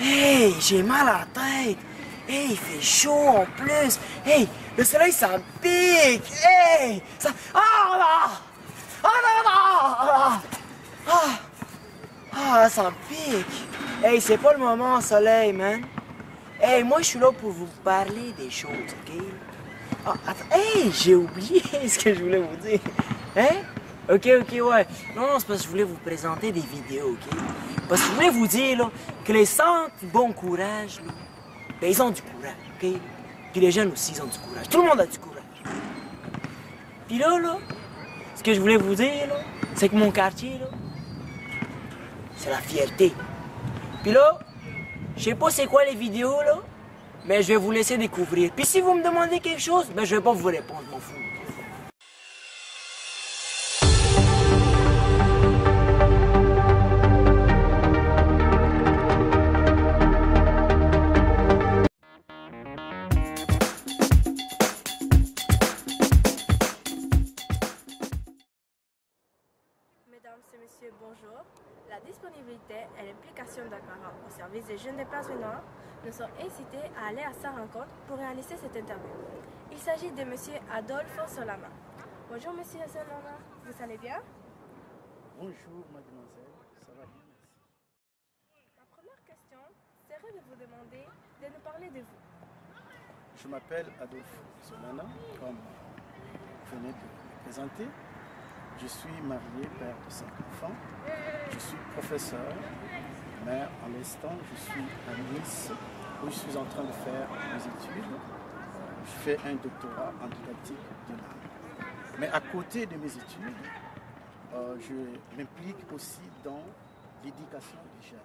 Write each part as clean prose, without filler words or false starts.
Hey, j'ai mal à la tête. Hey, il fait chaud en plus. Hey, le soleil, ça me pique. Hey, ça... Ah là! Ah là là! Ah, ah, ça me pique. Hey, c'est pas le moment, soleil, man. Hey, moi, je suis là pour vous parler des choses, OK? Ah, attends. Hey, j'ai oublié ce que je voulais vous dire. Hein? OK, ouais. Non, c'est parce que je voulais vous présenter des vidéos, OK? Parce que je voulais vous dire, là, que les centres bon courage, là, ben, ils ont du courage, OK? Puis les jeunes aussi, ils ont du courage. Tout le monde a du courage. Puis là, ce que je voulais vous dire, là, c'est que mon quartier, là, c'est la fierté. Puis là, je sais pas c'est quoi les vidéos, là, mais je vais vous laisser découvrir. Puis si vous me demandez quelque chose, ben je vais pas vous répondre, je m'en fous. Mesdames et messieurs, bonjour. La disponibilité et l'implication d'un parent au service des jeunes des places Vénois nous sont incités à aller à sa rencontre pour réaliser cette interview. Il s'agit de monsieur Adolfo Solana. Bonjour monsieur Solana, vous allez bien? Bonjour mademoiselle, ça va bien, merci. Ma première question serait de vous demander de nous parler de vous. Je m'appelle Adolfo Solana, comme vous venez de me présenter. Je suis marié, père de 5 enfants. Je suis professeur, mais en l'instant, je suis à Nice, où je suis en train de faire mes études. Je fais un doctorat en didactique de l'art. Mais à côté de mes études, je m'implique aussi dans l'éducation des jeunes.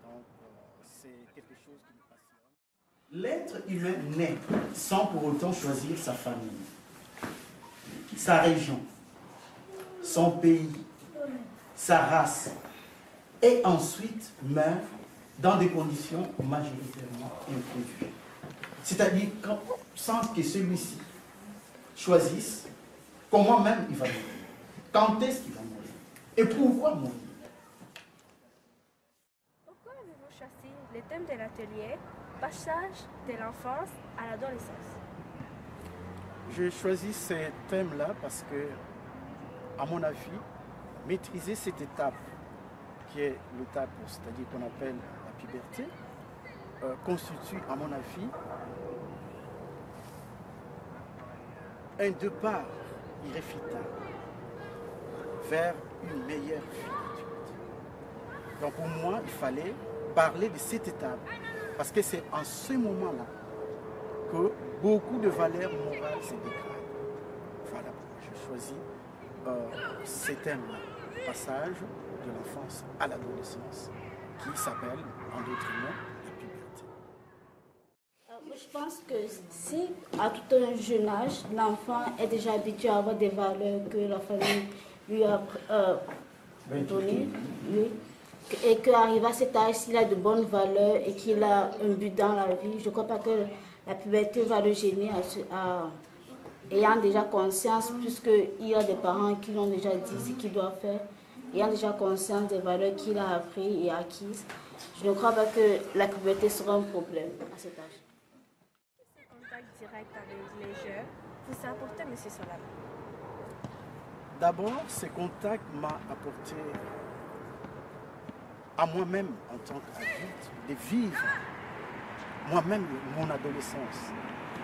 Donc, c'est quelque chose qui me passionne. L'être humain naît sans pour autant choisir sa famille, sa région, son pays, sa race, et ensuite meurt dans des conditions majoritairement imprévues. C'est-à-dire sans que celui-ci choisisse comment même il va mourir, quand est-ce qu'il va mourir, et pourquoi mourir. Pourquoi avez-vous choisi le thème de l'atelier Passage de l'enfance à l'adolescence? J'ai choisi ces thèmes-là parce que, à mon avis, maîtriser cette étape, qui est l'étape, c'est-à-dire qu'on appelle la puberté, constitue, à mon avis, un départ irréfutable vers une meilleure vie adulte. Donc pour moi, il fallait parler de cette étape, parce que c'est en ce moment-là que beaucoup de valeurs morales se dégradent. Voilà pourquoi j'ai choisi ce thème-là, passage de l'enfance à l'adolescence, qui s'appelle, en d'autres mots, la puberté. Je pense que si, à tout un jeune âge, l'enfant est déjà habitué à avoir des valeurs que la famille lui a données, oui, et qu'arrivé à cet âge, s'il a de bonnes valeurs et qu'il a un but dans la vie, je ne crois pas que la puberté va le gêner ayant déjà conscience, puisqu'il y a des parents qui l'ont déjà dit ce qu'il doit faire, ayant déjà conscience des valeurs qu'il a appris et acquises. Je ne crois pas que la puberté sera un problème à cet âge. Quel contact direct avec les jeunes vous a apporté M. Solana? D'abord, ce contact m'a apporté à moi-même, en tant qu'adulte, de vivre moi-même mon adolescence.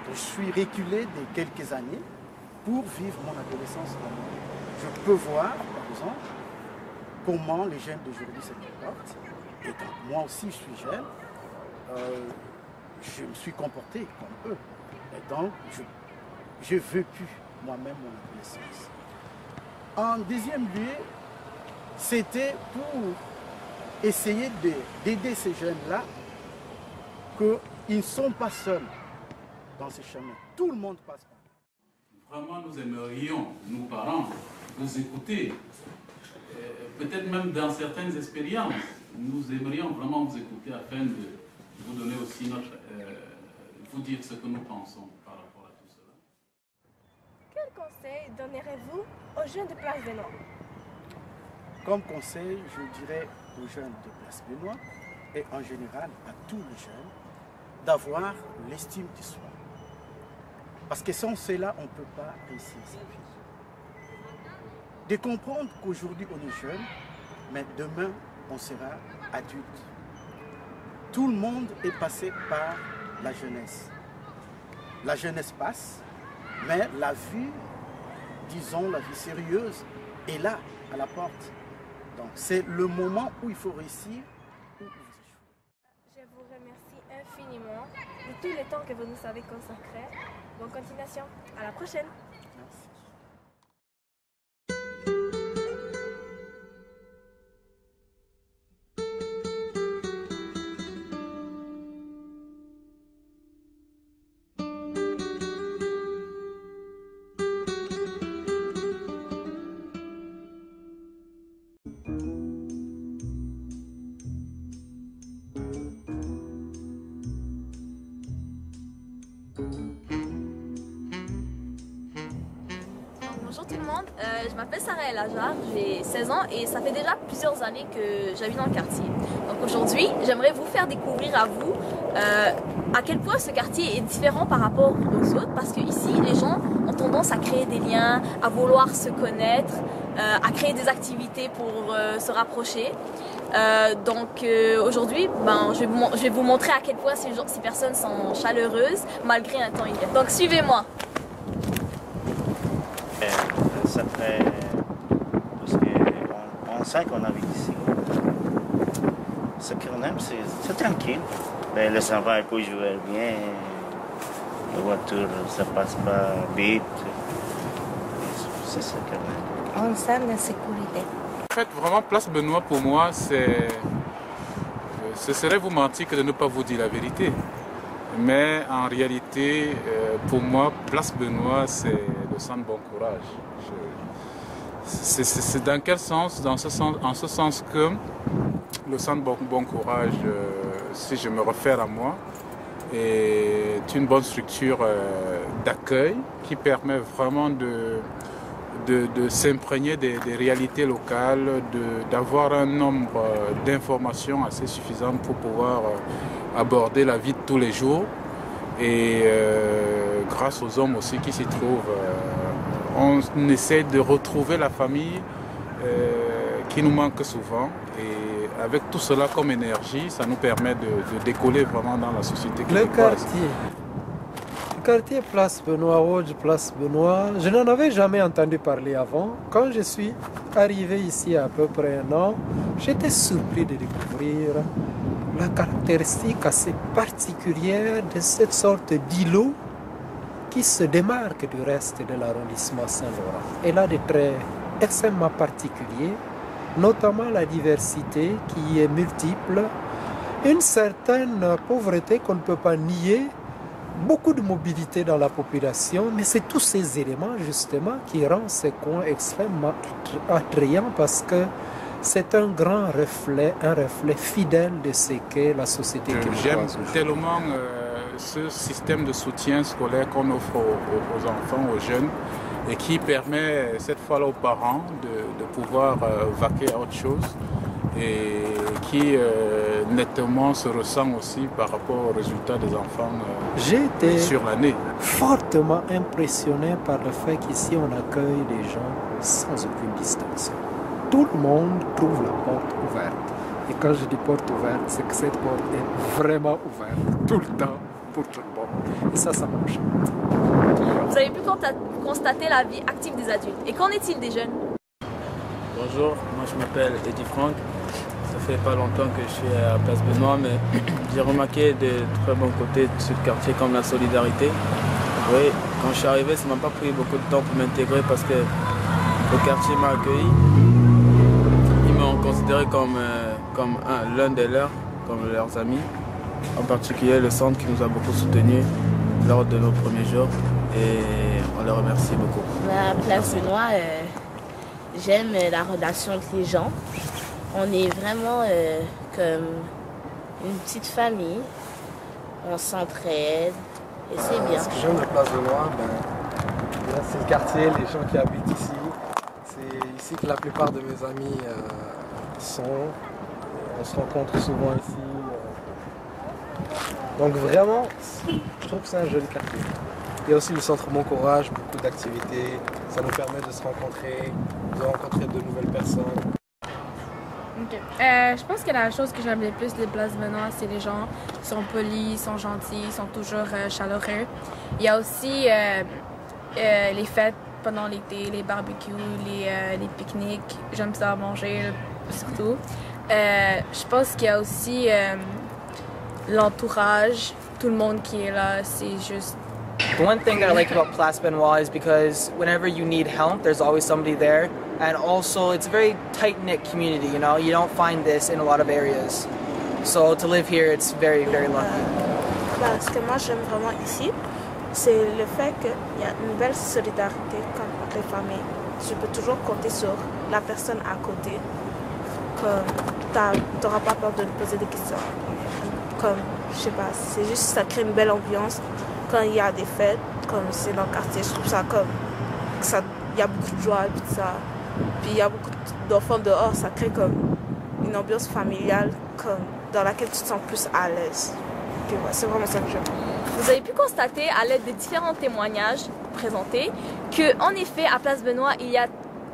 Donc, je suis reculé de quelques années pour vivre mon adolescence. Je peux voir, par exemple, comment les jeunes d'aujourd'hui se comportent. Et donc, moi aussi, je suis jeune. Je me suis comporté comme eux. Et donc, j'ai vécu moi-même mon adolescence. En deuxième lieu, c'était pour essayer d'aider ces jeunes-là, qu'ils ne sont pas seuls dans ce chemin. Tout le monde passe par là. Vraiment, nous aimerions, nous parents, vous écouter. Peut-être même dans certaines expériences, nous aimerions vraiment vous écouter afin de vous donner aussi vous dire ce que nous pensons par rapport à tout cela. Quel conseil donnerez-vous aux jeunes de Place Vénois? Comme conseil, je dirais aux jeunes de Place Benoît, et en général à tous les jeunes d'avoir l'estime de soi. Parce que sans cela, on ne peut pas réussir sa vie. De comprendre qu'aujourd'hui on est jeune, mais demain on sera adulte. Tout le monde est passé par la jeunesse. La jeunesse passe, mais la vie, disons la vie sérieuse, est là, à la porte. Donc c'est le moment où il faut réussir, ou vous échouez. Je vous remercie infiniment de tout le temps que vous nous avez consacré. Bonne continuation. À la prochaine. Merci. Bonjour tout le monde, je m'appelle Sarah El Hajar, j'ai 16 ans et ça fait déjà plusieurs années que j'habite dans le quartier. Donc aujourd'hui, j'aimerais vous faire découvrir à vous à quel point ce quartier est différent par rapport aux autres, parce que ici, les gens ont tendance à créer des liens, à vouloir se connaître, à créer des activités pour se rapprocher. Aujourd'hui, je vais vous montrer à quel point ces personnes sont chaleureuses malgré un temps hiver. Donc suivez-moi. Ça fait parce qu'on sait qu'on habite ici. Ce qu'on aime, c'est tranquille. Mais les enfants peuvent jouer bien. Les voitures, ça passe pas vite. C'est ce qu'on aime. On sent la sécurité. En fait, vraiment, Place Benoît, pour moi, ce serait vous mentir que de ne pas vous dire la vérité. Mais en réalité, pour moi, Place Benoît, c'est le centre Bon Courage. C'est dans quel sens? En ce sens que le centre Bon Courage, si je me réfère à moi, est une bonne structure d'accueil qui permet vraiment de s'imprégner des réalités locales, d'avoir un nombre d'informations assez suffisant pour pouvoir aborder la vie de tous les jours. Et grâce aux hommes aussi qui s'y trouvent, on essaie de retrouver la famille qui nous manque souvent. Et avec tout cela comme énergie, ça nous permet de décoller vraiment dans la société québécoise. Le quartier Place Benoît, Rouge, Place Benoît, je n'en avais jamais entendu parler avant. Quand je suis arrivé ici à peu près un an, j'étais surpris de découvrir la caractéristique assez particulière de cette sorte d'îlot qui se démarque du reste de l'arrondissement Saint-Laurent. Elle a des traits extrêmement particuliers, notamment la diversité qui est multiple, une certaine pauvreté qu'on ne peut pas nier, beaucoup de mobilité dans la population, mais c'est tous ces éléments justement qui rendent ces coins extrêmement attrayants parce que c'est un grand reflet, un reflet fidèle de ce qu'est la société québécoise. J'aime tellement ce système de soutien scolaire qu'on offre aux enfants, aux jeunes, et qui permet cette fois-là aux parents de pouvoir vaquer à autre chose et qui nettement se ressent aussi par rapport aux résultats des enfants sur l'année. Fortement impressionné par le fait qu'ici on accueille des gens sans aucune distinction. Tout le monde trouve la porte ouverte. Et quand je dis porte ouverte, c'est que cette porte est vraiment ouverte, tout le temps, pour tout le monde. Et ça marche. Vous avez pu constater la vie active des adultes. Et qu'en est-il des jeunes? Bonjour, moi je m'appelle Eddie Franck. Ça fait pas longtemps que je suis à Place Benoît, mais j'ai remarqué de très bons côtés de ce quartier comme la solidarité. Oui, quand je suis arrivé, ça m'a pas pris beaucoup de temps pour m'intégrer parce que le quartier m'a accueilli. Ils m'ont considéré comme l'un des leurs, comme leurs amis. En particulier le centre qui nous a beaucoup soutenus lors de nos premiers jours et on les remercie beaucoup. La Place Benoît, j'aime la relation avec les gens. On est vraiment comme une petite famille. On s'entraide et c'est bien. Ce que j'aime de la Place Benoît, c'est le quartier, les gens qui habitent ici. C'est ici que la plupart de mes amis sont. On se rencontre souvent ici. Donc vraiment, je trouve que c'est un joli quartier. Il y a aussi le centre Bon Courage, beaucoup d'activités. Ça nous permet de se rencontrer, de rencontrer de nouvelles personnes. Okay. Je pense que la chose que j'aime le plus de Place Benoît, c'est les gens. Ils sont polis, ils sont gentils, ils sont toujours chaleureux. Il y a aussi les fêtes pendant l'été, les barbecues, les pique-niques. J'aime ça manger, surtout. Je pense qu'il y a aussi l'entourage, tout le monde qui est là, c'est juste... The one thing that I like about Place Benoît is because whenever you need help, there's always somebody there. And also, it's a very tight-knit community, you know? You don't find this in a lot of areas. So to live here, it's very, very lucky. Ce que moi j'aime vraiment ici, c'est le fait qu'il y a une belle solidarité entre les familles. Tu peux toujours compter sur la personne à côté. Comme tu n'auras pas peur de lui poser des questions. Comme, je sais pas, c'est juste ça crée une belle ambiance. Quand il y a des fêtes, comme c'est dans le quartier, je trouve ça comme ça, il y a beaucoup de joie et tout ça. Puis il y a beaucoup d'enfants dehors, ça crée comme une ambiance familiale comme dans laquelle tu te sens plus à l'aise. Puis ouais, c'est vraiment ça que j'aime. Vous avez pu constater à l'aide des différents témoignages présentés que, en effet, à Place Benoît, il y a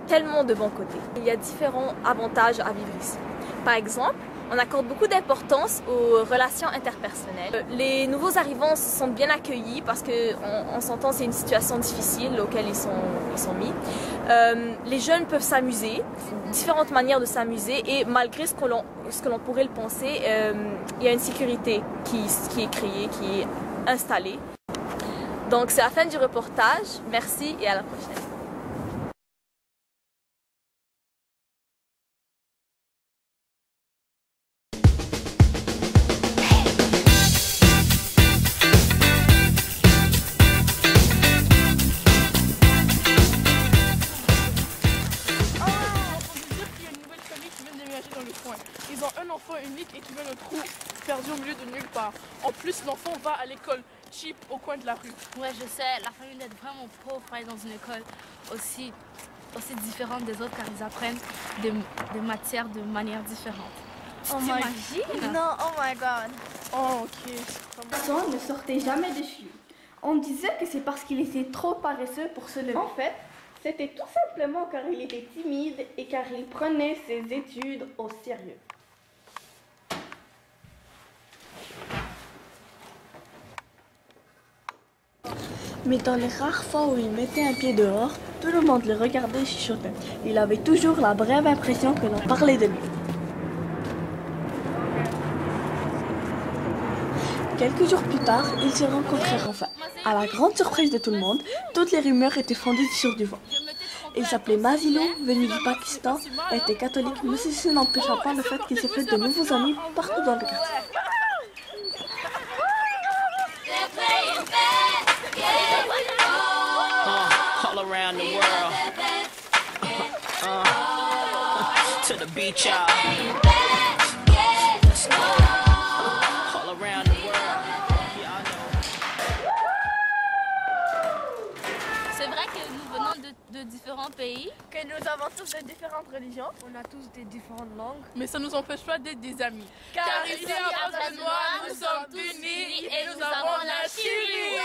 tellement de bons côtés. Il y a différents avantages à vivre ici. Par exemple, on accorde beaucoup d'importance aux relations interpersonnelles. Les nouveaux arrivants sont bien accueillis parce qu'on s'entend, c'est une situation difficile auquel ils sont mis. Les jeunes peuvent s'amuser, différentes manières de s'amuser, et malgré ce que l'on pourrait le penser, il y a une sécurité qui est créée, qui est installée. Donc c'est la fin du reportage. Merci et à la prochaine. Ils ont un enfant unique et qui vient de trou perdu au milieu de nulle part. En plus, l'enfant va à l'école cheap au coin de la rue. Ouais, je sais, la famille est vraiment pauvre pour aller dans une école aussi différente des autres car ils apprennent des matières de manière différente. Oh T'imagines? Non, oh my god. Oh, ok. Garçon ne sortait jamais de chez lui. On disait que c'est parce qu'il était trop paresseux pour se lever. En fait, c'était tout simplement car il était timide et car il prenait ses études au sérieux. Mais dans les rares fois où il mettait un pied dehors, tout le monde le regardait et chuchotait. Il avait toujours la brève impression que l'on parlait de lui. Quelques jours plus tard, ils se rencontrèrent enfin. À la grande surprise de tout le monde, toutes les rumeurs étaient fondées sur du vent. Il s'appelait Masilo, venu du Pakistan, était catholique, mais ceci n'empêcha pas le fait qu'il s'est fait de nouveaux amis partout dans le quartier. All around the world. To the beach, y'all. Let's go. All around the world. C'est vrai que nous venons de différents pays. Que nous avons tous de différentes religions. On a tous des différentes langues. Mais ça ne nous empêche pas d'être des amis. Car ici à Place Benoît, nous sommes unis et nous avons la Chili.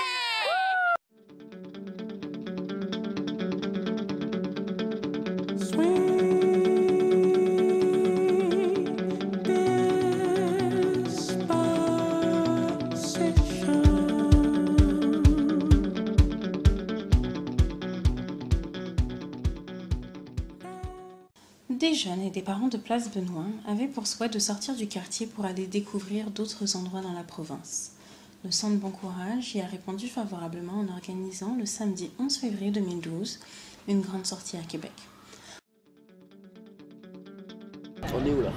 Des jeunes et des parents de Place Benoît avaient pour souhait de sortir du quartier pour aller découvrir d'autres endroits dans la province. Le Centre Bon Courage y a répondu favorablement en organisant le samedi 11 février 2012 une grande sortie à Québec. On est où là ?